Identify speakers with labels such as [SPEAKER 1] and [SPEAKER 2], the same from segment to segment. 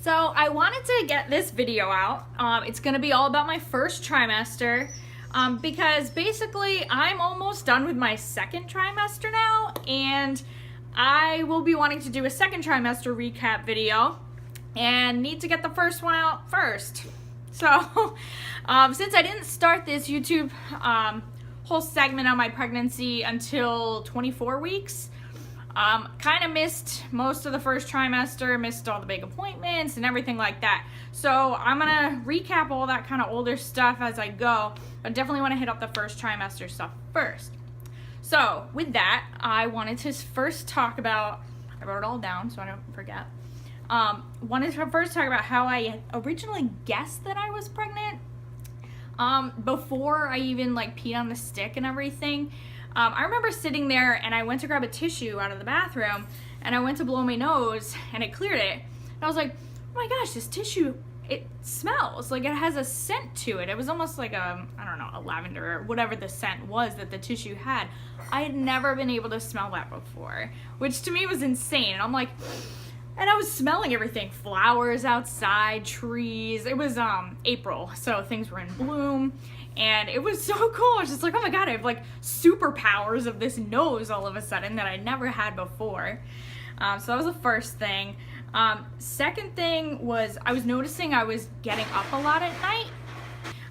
[SPEAKER 1] So I wanted to get this video out. It's going to be all about my first trimester because basically I'm almost done with my second trimester now, and I will be wanting to do a second trimester recap video and need to get the first one out first. So since I didn't start this YouTube whole segment on my pregnancy until 24 weeks, kind of missed most of the first trimester, missed all the big appointments and everything like that. So I'm gonna recap all that kind of older stuff as I go, but definitely want to hit up the first trimester stuff first. So with that, I wanted to first talk about, I wrote it all down so I don't forget. Wanted to first talk about how I originally guessed that I was pregnant before I even peed on the stick and everything. I remember sitting there and I went to grab a tissue out of the bathroom and I went to blow my nose and it cleared it. And I was like, oh my gosh, this tissue, it smells like it has a scent to it. It was almost like a lavender or whatever the scent was that the tissue had. I had never been able to smell that before, which to me was insane. And I'm like, and I was smelling everything, flowers outside, trees. It was April, so things were in bloom. And it was so cool. I was just like, oh my God, I have superpowers of this nose all of a sudden that I never had before. So that was the first thing. Second thing was I was noticing I was getting up a lot at night.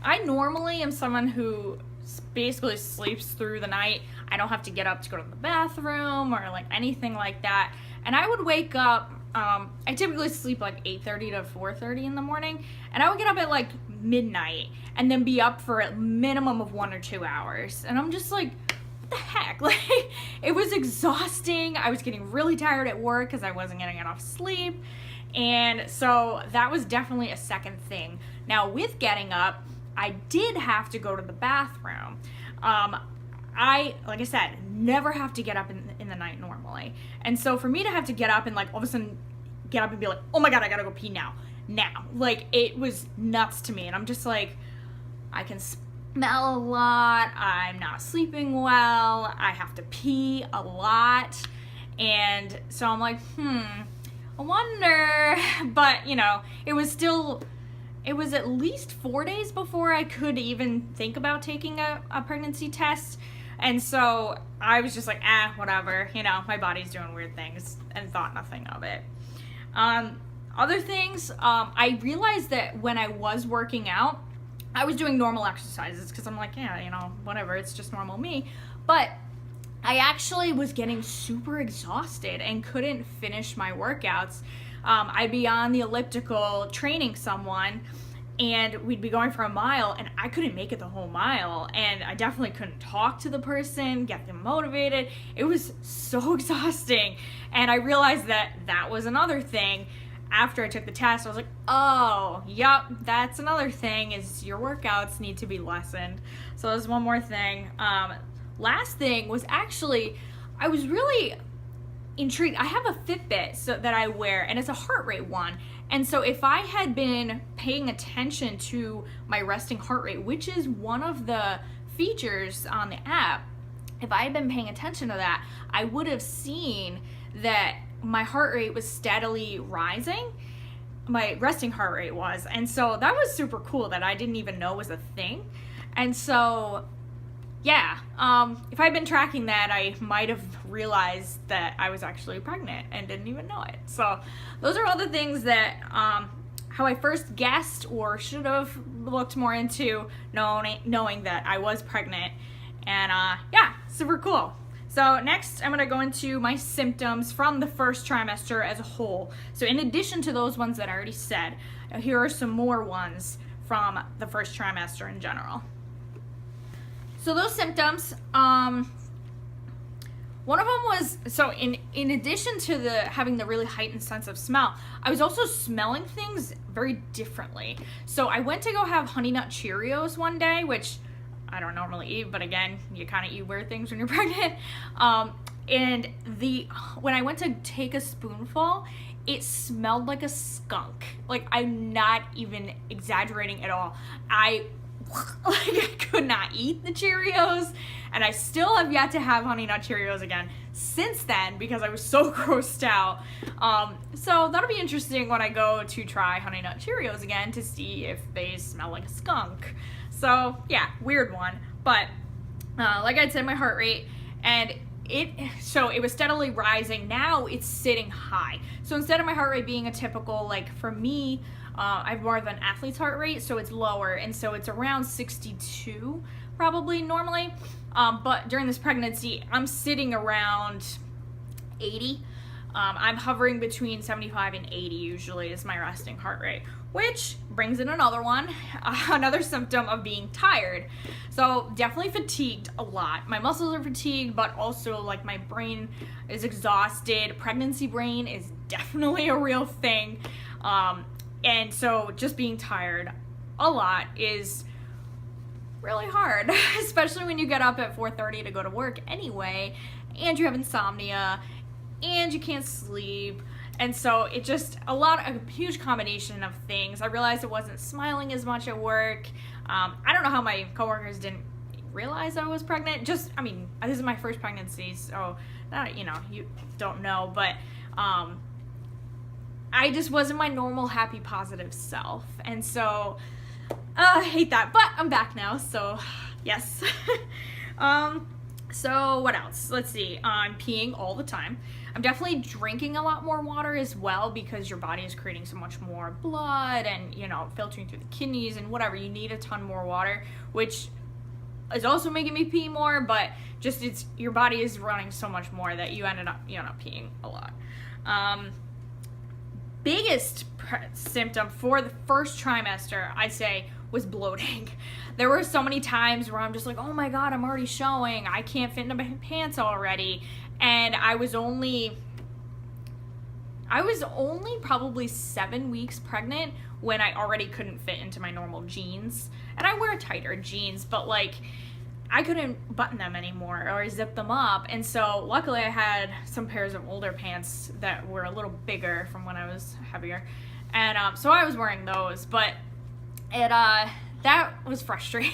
[SPEAKER 1] I normally am someone who basically sleeps through the night. I don't have to get up to go to the bathroom or anything like that. And I would wake up, I typically sleep 8:30 to 4:30 in the morning, and I would get up at midnight and then be up for a minimum of 1 or 2 hours. And I'm just like, what the heck? It was exhausting. I was getting really tired at work because I wasn't getting enough sleep. And so that was definitely a second thing. Now with getting up, I did have to go to the bathroom. Like I said, never have to get up in the night normally. And so for me to have to get up and all of a sudden get up and be like, oh my God, I gotta go pee now. It was nuts to me. And I'm just like, I can smell a lot. I'm not sleeping well. I have to pee a lot. And so I'm like, I wonder. But, it was at least 4 days before I could even think about taking a pregnancy test. And so I was just like, whatever, my body's doing weird things, and thought nothing of it. Other things, I realized that when I was working out, I was doing normal exercises because I'm like, whatever, it's just normal me. But I actually was getting super exhausted and couldn't finish my workouts. I'd be on the elliptical training someone, and we'd be going for a mile, and I couldn't make it the whole mile, and I definitely couldn't talk to the person, get them motivated. It was so exhausting, and I realized that was another thing. After I took the test, I was like, oh, yep, that's another thing, is your workouts need to be lessened. So that was one more thing. Last thing was actually, I was really intrigued. I have a Fitbit that I wear, and it's a heart rate one. And so if I had been paying attention to my resting heart rate, which is one of the features on the app, if I had been paying attention to that, I would have seen that my heart rate was steadily rising. My resting heart rate was. And so that was super cool that I didn't even know was a thing. And so yeah, if I'd been tracking that, I might have realized that I was actually pregnant and didn't even know it. So those are all the things that, how I first guessed or should have looked more into knowing that I was pregnant. And yeah, super cool. So next, I'm going to go into my symptoms from the first trimester as a whole. So in addition to those ones that I already said, here are some more ones from the first trimester in general. So those symptoms, one of them was, so in addition to having the really heightened sense of smell, I was also smelling things very differently. So I went to go have Honey Nut Cheerios one day, which I don't normally eat, but again, you kind of eat weird things when you're pregnant. And when I went to take a spoonful, it smelled like a skunk. I'm not even exaggerating at all. I like I could not eat the Cheerios, and I still have yet to have Honey Nut Cheerios again since then because I was so grossed out. So that'll be interesting when I go to try Honey Nut Cheerios again to see if they smell like a skunk. So yeah, weird one. But like I said, my heart rate, and it was steadily rising. Now it's sitting high. So instead of my heart rate being a typical, like for me, I have more of an athlete's heart rate, so it's lower, and so it's around 62 probably normally. But during this pregnancy, I'm sitting around 80. I'm hovering between 75 and 80 usually is my resting heart rate, which brings in another one, another symptom of being tired. So definitely fatigued a lot. My muscles are fatigued, but also like my brain is exhausted. Pregnancy brain is definitely a real thing. And so just being tired a lot is really hard, especially when you get up at 4:30 to go to work anyway, and you have insomnia, and you can't sleep. And so it just a huge combination of things. I realized I wasn't smiling as much at work. I don't know how my coworkers didn't realize I was pregnant. This is my first pregnancy, so you don't know, but I just wasn't my normal, happy, positive self. And so, I hate that, but I'm back now, so yes. So what else? Let's see. I'm peeing all the time. I'm definitely drinking a lot more water as well because your body is creating so much more blood and, filtering through the kidneys and whatever. You need a ton more water, which is also making me pee more, but just your body is running so much more that you end up peeing a lot. Biggest symptom for the first trimester, I'd say, was bloating. There were so many times where I'm just like, oh my God, I'm already showing. I can't fit into my pants already. And I was only probably 7 weeks pregnant when I already couldn't fit into my normal jeans. And I wear tighter jeans, but like I couldn't button them anymore or zip them up. And so luckily I had some pairs of older pants that were a little bigger from when I was heavier. And so I was wearing those, but that was frustrating.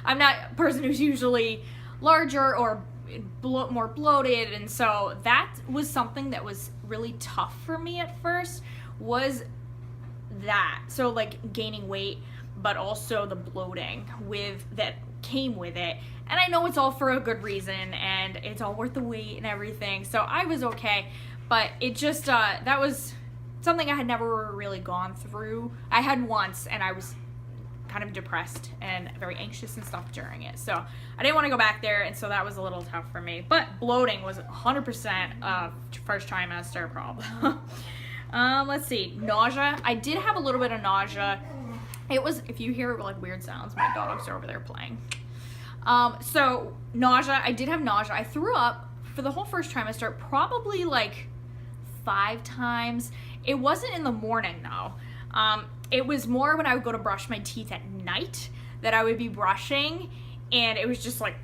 [SPEAKER 1] I'm not a person who's usually larger or more bloated, and so that was something that was really tough for me at first, was that. So like gaining weight, but also the bloating that came with it. And I know it's all for a good reason and it's all worth the wait and everything, so I was okay. But it just that was something I had never really gone through. I had once, and I was kind of depressed and very anxious and stuff during it, so I didn't want to go back there, and so that was a little tough for me. But bloating was 100% first trimester problem. Let's see, nausea. I did have a little bit of nausea. It was, if you hear like weird sounds, my dogs are over there playing. So nausea, I did have nausea. I threw up for the whole first trimester probably like 5 times. It wasn't in the morning though. It was more when I would go to brush my teeth at night that I would be brushing, and it was just like,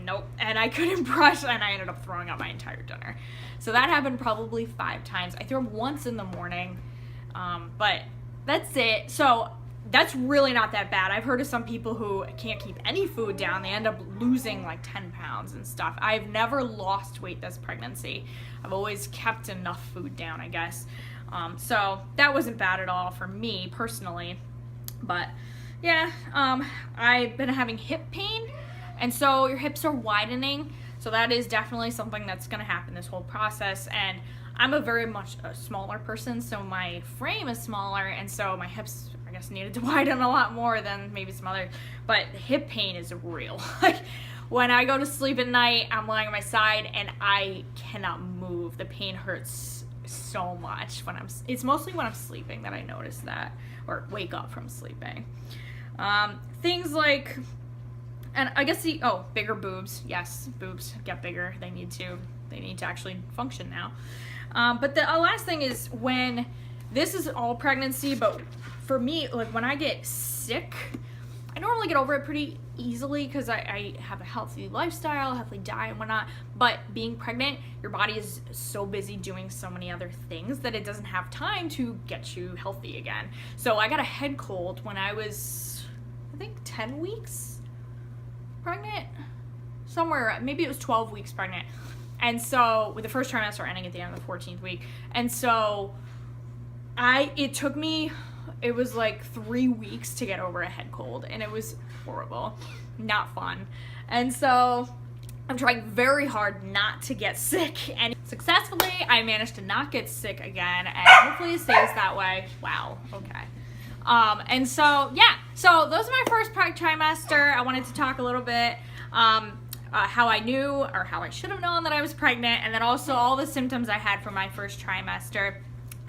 [SPEAKER 1] nope. And I couldn't brush, and I ended up throwing up my entire dinner. So that happened probably 5 times. I threw up once in the morning, but that's it. So that's really not that bad. I've heard of some people who can't keep any food down. They end up losing like 10 pounds and stuff. I've never lost weight this pregnancy. I've always kept enough food down, I guess. So that wasn't bad at all for me personally. But yeah, I've been having hip pain, and so your hips are widening. So that is definitely something that's going to happen this whole process. And I'm a very much a smaller person, so my frame is smaller, and so my hips, I guess, needed to widen a lot more than maybe some other. But hip pain is real. Like when I go to sleep at night, I'm lying on my side and I cannot move. The pain hurts so much it's mostly when I'm sleeping that I notice that, or wake up from sleeping. Things like, and I guess bigger boobs. Yes, boobs get bigger. They need to actually function now. But the last thing is, when this is all pregnancy, but for me, like when I get sick, I normally get over it pretty easily because I have a healthy lifestyle, healthy diet and whatnot. But being pregnant, your body is so busy doing so many other things that it doesn't have time to get you healthy again. So I got a head cold when I was I think 10 weeks pregnant, somewhere, maybe it was 12 weeks pregnant. And so with the first trimester ending at the end of the 14th week. And so it was like 3 weeks to get over a head cold, and it was horrible, not fun. And so I'm trying very hard not to get sick, and successfully I managed to not get sick again, and hopefully it stays that way. Wow, okay. And so, yeah, so those are my first trimester. I wanted to talk a little bit how I knew, or how I should have known that I was pregnant, and then also all the symptoms I had for my first trimester.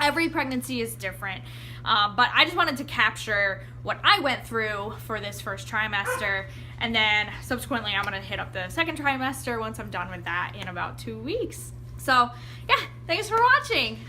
[SPEAKER 1] Every pregnancy is different, but I just wanted to capture what I went through for this first trimester, and then subsequently I'm going to hit up the second trimester once I'm done with that in about 2 weeks. So, yeah, thanks for watching.